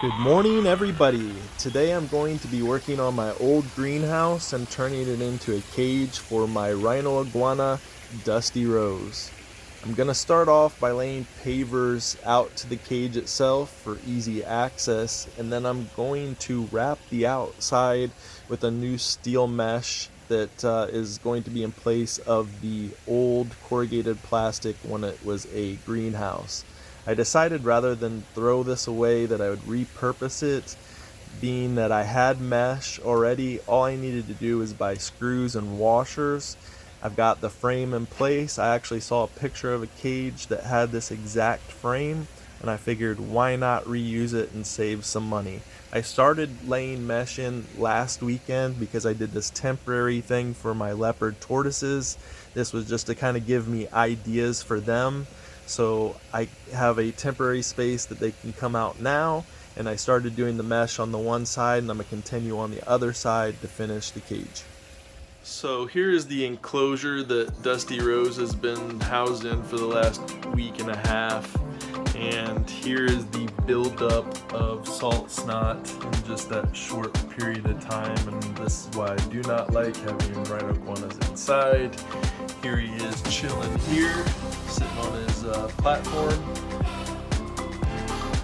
Good morning, everybody. Today I'm going to be working on my old greenhouse and turning it into a cage for my Rhino iguana, Dusty Rose. I'm going to start off by laying pavers out to the cage itself for easy access, and then I'm going to wrap the outside with a new steel mesh that is going to be in place of the old corrugated plastic when it was a greenhouse. I decided rather than throw this away that I would repurpose it, being that I had mesh already. All I needed to do is buy screws and washers. I've got the frame in place. I actually saw a picture of a cage that had this exact frame, and I figured why not reuse it and save some money. I started laying mesh in last weekend because I did this temporary thing for my leopard tortoises. This was just to kind of give me ideas for them. So I have a temporary space that they can come out now, and I started doing the mesh on the one side, and I'm going to continue on the other side to finish the cage. So here is the enclosure that Dusty Rose has been housed in for the last week and a half, and here is the buildup of salt snot in just that short period of time, and this is why I do not like having rhino iguanas inside. Here he is chilling here, sitting on his platform.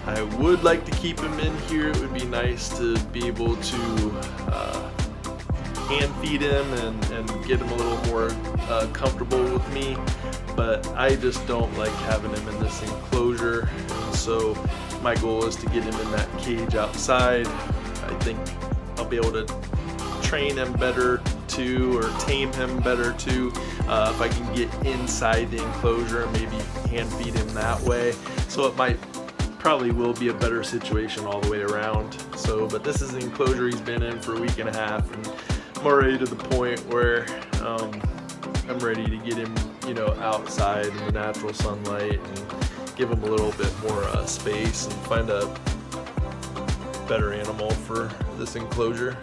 I would like to keep him in here. It would be nice to be able to hand feed him and get him a little more comfortable with me, but I just don't like having him in this enclosure. So my goal is to get him in that cage outside. I think I'll be able to train him better too, or tame him better too, if I can get inside the enclosure and maybe hand feed him that way. So it probably will be a better situation all the way around. So, but this is the enclosure he's been in for a week and a half, and I'm already to the point where I'm ready to get him, outside in the natural sunlight and give him a little bit more space and find a better animal for this enclosure.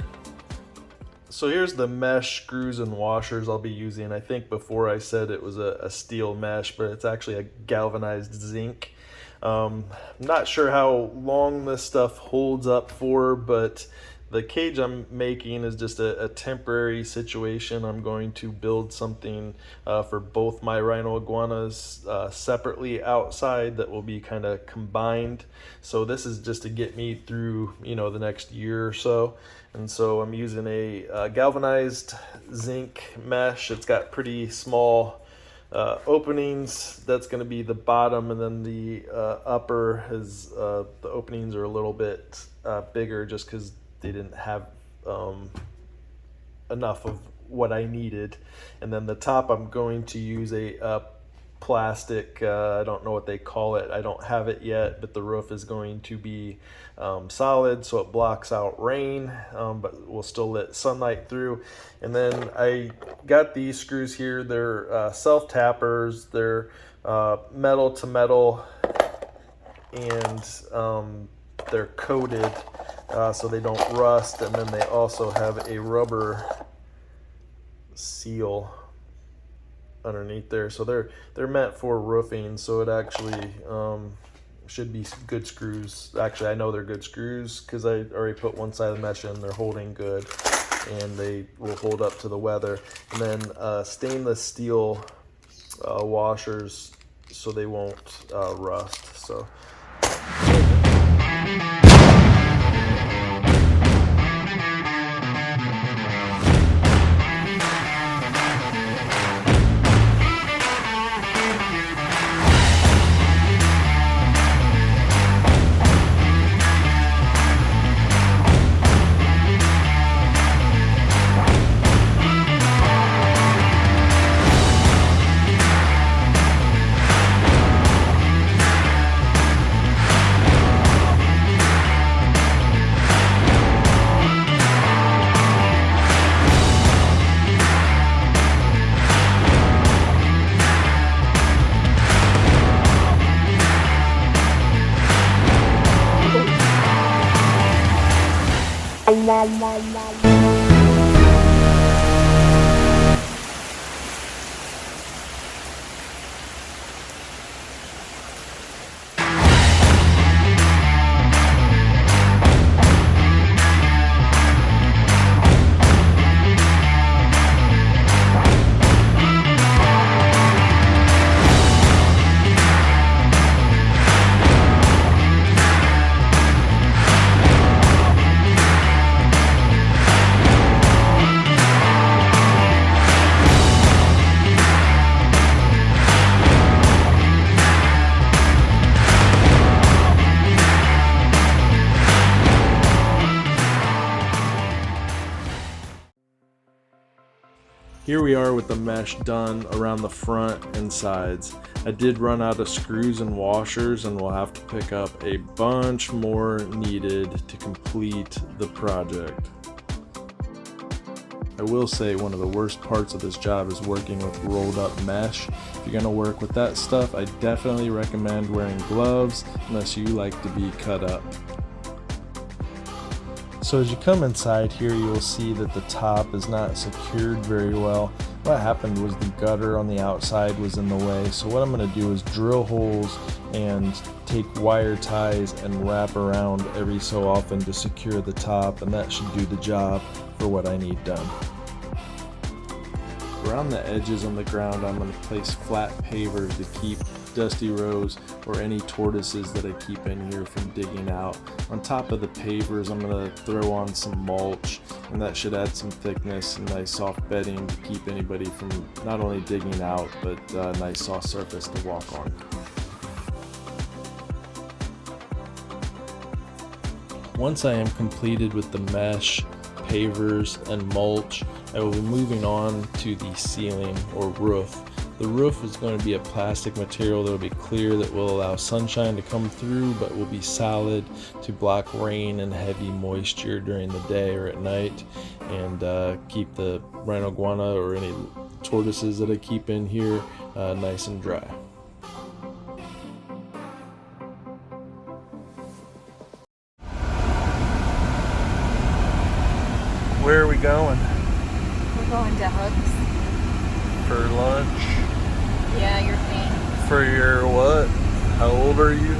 So here's the mesh screws and washers I'll be using. I think before I said it was a steel mesh, but it's actually a galvanized zinc. Not sure how long this stuff holds up for, but the cage I'm making is just a temporary situation. I'm going to build something for both my rhino iguanas separately outside that will be kind of combined. So this is just to get me through, the next year or so. And so I'm using a galvanized zinc mesh. It's got pretty small openings. That's going to be the bottom, and then the upper is the openings are a little bit bigger just because they didn't have enough of what I needed. And then the top I'm going to use a plastic, I don't know what they call it, I don't have it yet, but the roof is going to be solid so it blocks out rain, but will still let sunlight through. And then I got these screws here. They're self tappers. They're metal to metal, and they're coated so they don't rust, and then they also have a rubber seal underneath there, so they're meant for roofing. So it actually should be good screws. Actually, I know they're good screws because I already put one side of the mesh in. They're holding good, and they will hold up to the weather. And then stainless steel washers so they won't rust. So Here we are with the mesh done around the front and sides. I did run out of screws and washers, and we'll have to pick up a bunch more needed to complete the project. I will say one of the worst parts of this job is working with rolled up mesh. If you're gonna work with that stuff, I definitely recommend wearing gloves unless you like to be cut up. So as you come inside here, you'll see that the top is not secured very well. What happened was the gutter on the outside was in the way. So what I'm gonna do is drill holes and take wire ties and wrap around every so often to secure the top, and that should do the job for what I need done. Around the edges on the ground, I'm going to place flat pavers to keep dusty rows or any tortoises that I keep in here from digging out. On top of the pavers, I'm going to throw on some mulch, and that should add some thickness and nice soft bedding to keep anybody from not only digging out, but a nice soft surface to walk on. Once I am completed with the mesh, pavers, and mulch, I will be moving on to the ceiling or roof. The roof is going to be a plastic material that will be clear, that will allow sunshine to come through but will be solid to block rain and heavy moisture during the day or at night, and keep the Rhino iguana or any tortoises that I keep in here nice and dry. Where are we going? We're going to Hugs. For lunch? Yeah, you're paying. For your what? How old are you?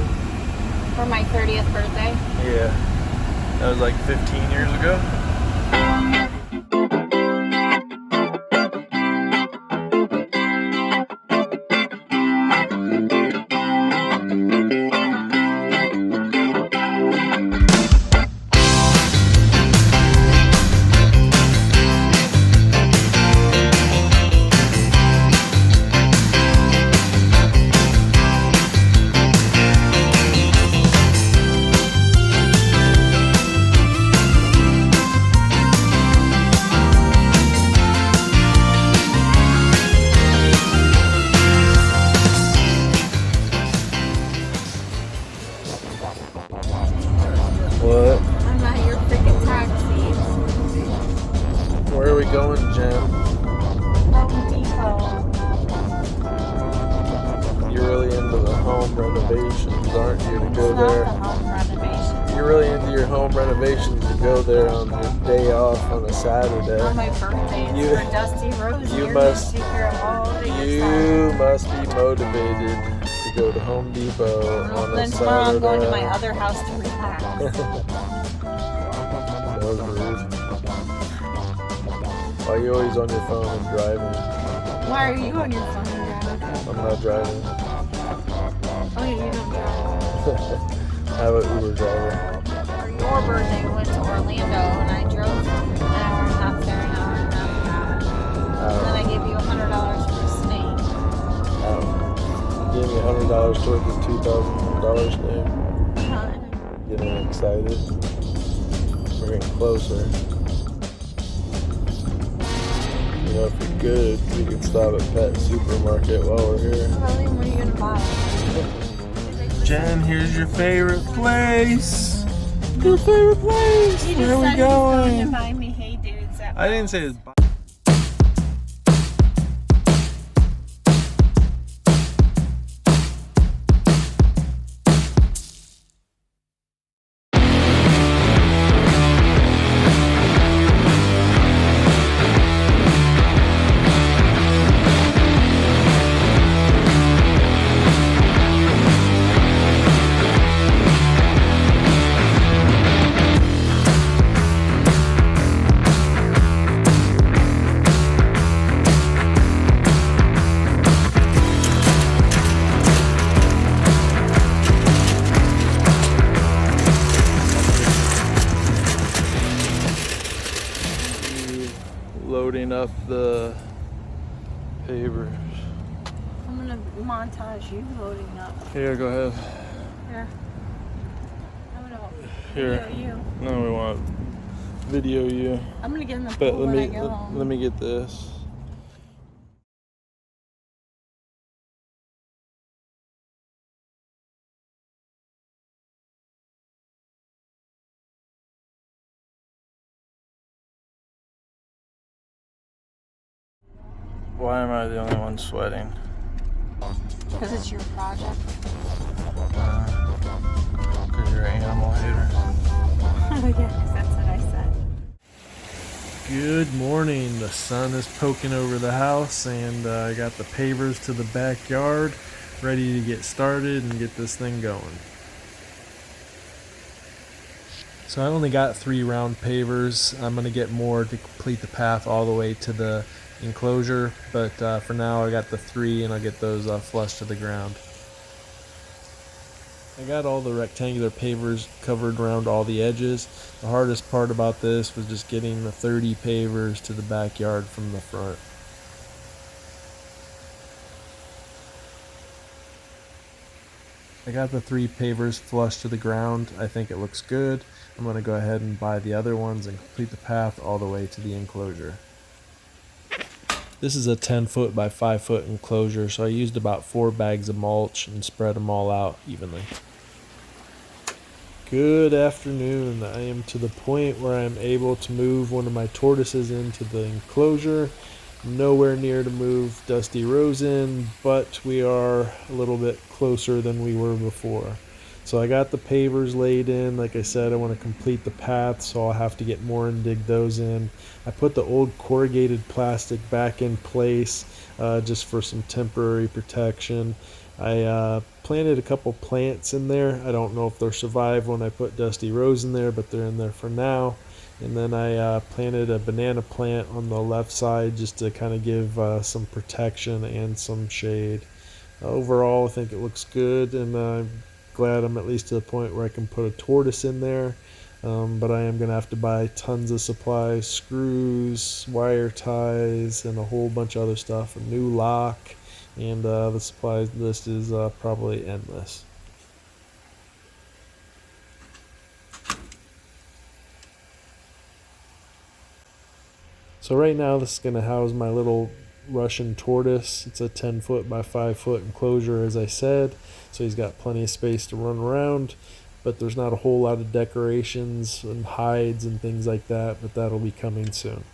For my 30th birthday. Yeah. That was like 15 years ago? What? I'm not your freaking taxi. Where are we going, Jen? Home Depot. You're really into the home renovations, aren't you, to go there? It's not the home renovation. You're really into your home renovations to go there on your day off on a Saturday. On my birthday, it's for Dusty Rose. You You're must- gonna take care of all of it You yourself. must be motivated to go to Home Depot on a Then tomorrow I'm going to Saturday. my other house to relax. That was rude. Why are you always on your phone and driving? Why are you on your phone, Dad? I'm not driving. Oh, yeah, you don't drive. I have an Uber driver. For your birthday, we went to Orlando and I drove an hour and a half there, an hour and a half back. And then I gave you $100 for a snake. You gave me $100 towards the $2,000 thing. Getting excited. We're getting closer. You know, if you're good, we can stop at Pet Supermarket while we're here. Really, what are you gonna buy? Jen, here's your favorite place. Your favorite place. He Where are we decided he's going to going? buy me Hey Dudes at I didn't say it's. Loading up the pavers. I'm gonna montage you loading up. Here, go ahead. Here. I'm gonna Here. video you. No, we want video you. I'm gonna get in the But pool when I go home. let me get this. Why am I the only one sweating? Because it's your project. Because you're an animal hater. Oh yeah, 'cause that's what I said. Good morning. The sun is poking over the house, and I got the pavers to the backyard ready to get started and get this thing going. So I only got 3 round pavers. I'm going to get more to complete the path all the way to the enclosure, but for now I got the 3 and I'll get those flush to the ground. I got all the rectangular pavers covered around all the edges. The hardest part about this was just getting the 30 pavers to the backyard from the front. I got the 3 pavers flush to the ground. I think it looks good. I'm going to go ahead and buy the other ones and complete the path all the way to the enclosure. This is a 10-foot by 5-foot enclosure, so I used about 4 bags of mulch and spread them all out evenly. Good afternoon. I am to the point where I'm able to move one of my tortoises into the enclosure. Nowhere near to move Dusty Rose in, but we are a little bit closer than we were before. So I got the pavers laid in. Like I said, I want to complete the path, so I'll have to get more and dig those in. I put the old corrugated plastic back in place just for some temporary protection. I planted a couple plants in there. I don't know if they'll survive when I put Dusty Rose in there, but they're in there for now. And then I planted a banana plant on the left side just to kind of give some protection and some shade. Overall, I think it looks good, and I'm glad I'm at least to the point where I can put a tortoise in there. But I am going to have to buy tons of supplies, screws, wire ties, and a whole bunch of other stuff, a new lock, and the supplies list is probably endless. So right now this is going to house my little Russian tortoise. It's a 10-foot by 5-foot enclosure, as I said, so he's got plenty of space to run around, but there's not a whole lot of decorations and hides and things like that, but that'll be coming soon.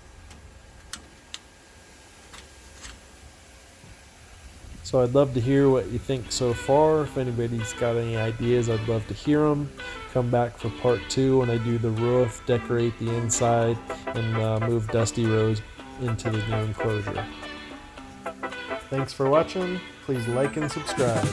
So I'd love to hear what you think so far. If anybody's got any ideas, I'd love to hear them. Come back for part 2 when I do the roof, decorate the inside, and move Dusty Rose into the new enclosure. Thanks for watching. Please like and subscribe.